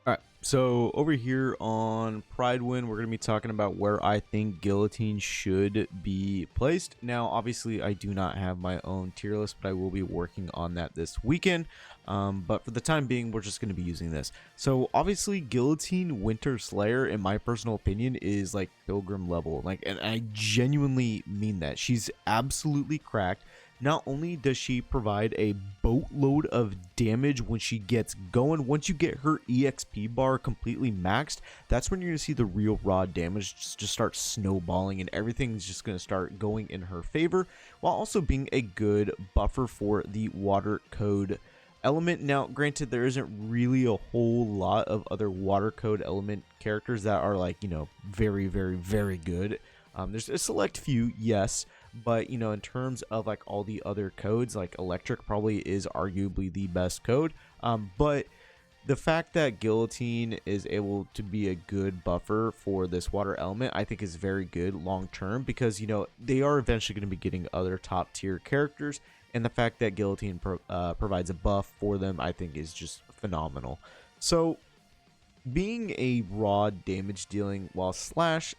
All right, so over here on Pride Win, we're going to be talking about where I think Guillotine should be placed. Now, obviously, I do not have my own tier list, but I will be working on that this weekend. But for the time being, we're just going to be using this. So, obviously, Guillotine Winter Slayer, in my personal opinion, is like Pilgrim level. And I genuinely mean that. She's absolutely cracked. Not only does she provide a boatload of damage when she gets going, once you get her EXP bar completely maxed, that's when you're going to see the real raw damage just start snowballing and everything's just going to start going in her favor, while also being a good buffer for the water code element. Now, granted, there isn't really a whole lot of other water code element characters that are like, very, very, very good. There's a select few, yes, but in terms of like all the other codes, like electric probably is arguably the best code. But the fact that Guillotine is able to be a good buffer for this water element, I think is very good long term, because they are eventually going to be getting other top tier characters, and the fact that Guillotine provides a buff for them, I think, is just phenomenal. So being a raw damage dealing while slash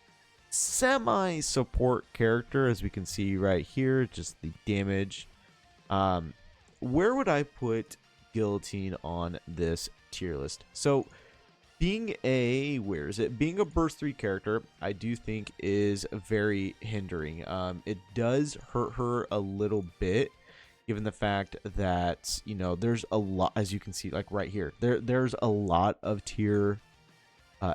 semi support character, as we can see right here, just the damage, where would I put Guillotine on this tier list? So being a being a burst 3 character, I do think is very hindering. It does hurt her a little bit, given the fact that there's a lot, as you can see, like right here, there's a lot of tier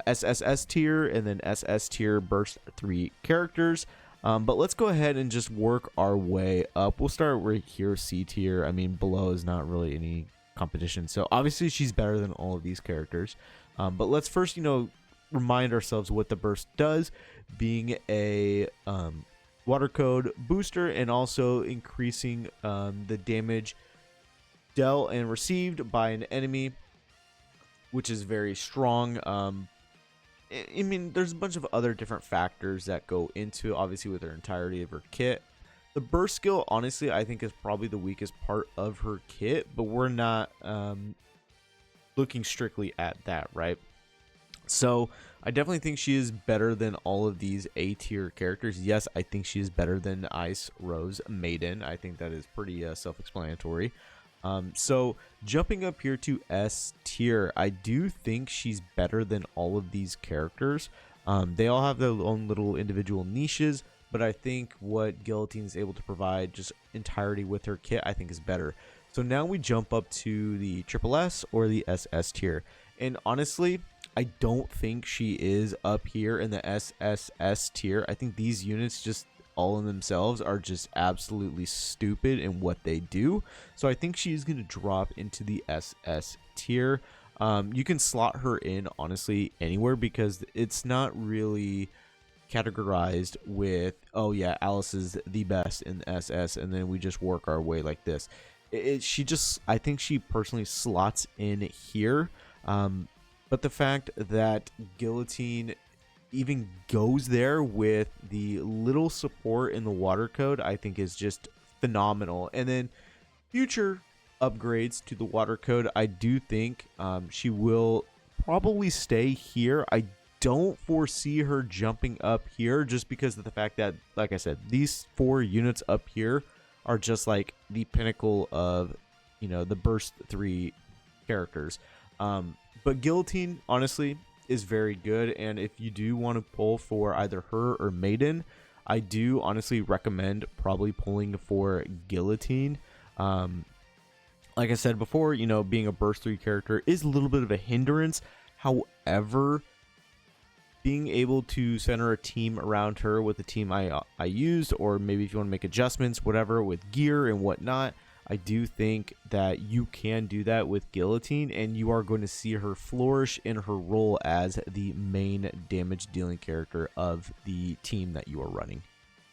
SSS tier and then SS tier burst 3 characters. But let's go ahead and just work our way up. We'll start right here, C tier. I mean, below is not really any competition, so obviously she's better than all of these characters. But let's first remind ourselves what the burst does, being a water code booster and also increasing the damage dealt and received by an enemy, which is very strong. I mean, there's a bunch of other different factors that go into, obviously, with her entirety of her kit. The burst skill, honestly, I think is probably the weakest part of her kit, but we're not looking strictly at that, right? So I definitely think she is better than all of these A tier characters. Yes, I think she is better than Ice Rose Maiden. I think that is pretty self-explanatory. So jumping up here to S tier, I do think she's better than all of these characters. They all have their own little individual niches, but I think what Guillotine is able to provide, just entirety with her kit, I think is better. So now we jump up to the triple S or the SS tier, and honestly, I don't think she is up here in the SSS tier. I think these units just all in themselves are just absolutely stupid in what they do. So I think she's going to drop into the SS tier. You can slot her in, honestly, anywhere, because it's not really categorized with, oh yeah, Alice is the best in SS, and then we just work our way like this. I think she personally slots in here. But the fact that Guillotine even goes there with the little support in the water code, I think is just phenomenal. And then future upgrades to the water code, I do think she will probably stay here. I don't foresee her jumping up here, just because of the fact that, like I said, these 4 units up here are just like the pinnacle of the burst 3 characters. But Guillotine, honestly, is very good, and if you do want to pull for either her or Maiden, I do honestly recommend probably pulling for Guillotine. Like I said before, being a burst 3 character is a little bit of a hindrance. However, being able to center a team around her with the team I used, or maybe if you want to make adjustments, whatever, with gear and whatnot, I do think that you can do that with Guillotine, and you are going to see her flourish in her role as the main damage dealing character of the team that you are running.